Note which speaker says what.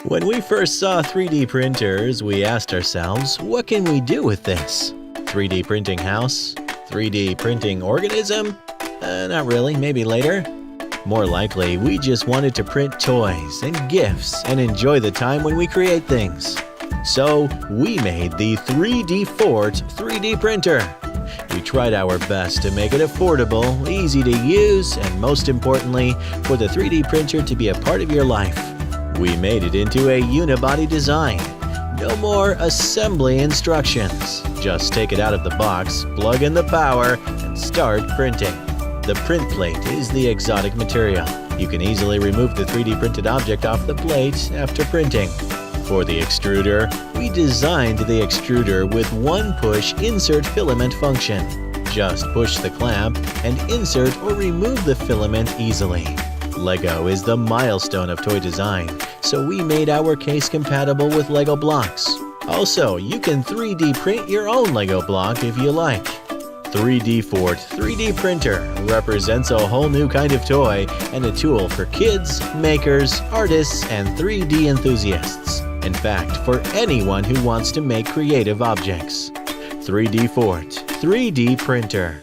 Speaker 1: When we first saw 3D printers, we asked ourselves, what can we do with this? 3D printing house? 3D printing organism? Not really, maybe later. More likely, we just wanted to print toys and gifts and enjoy the time when we create things. So, we made the 3DFORT 3D printer. We tried our best to make it affordable, easy to use, and most importantly, for the 3D printer to be a part of your life. We made it into a unibody design. No more assembly instructions. Just take it out of the box, plug in the power, and start printing. The print plate is the exotic material. You can easily remove the 3D printed object off the plate after printing. For the extruder, we designed the extruder with one-push insert filament function. Just push the clamp and insert or remove the filament easily. Lego is the milestone of toy design, so we made our case compatible with Lego blocks. Also, you can 3D print your own Lego block if you like. 3DFORT 3D printer represents a whole new kind of toy and a tool for kids, makers, artists, and 3D enthusiasts. In fact, for anyone who wants to make creative objects. 3DFORT 3D printer.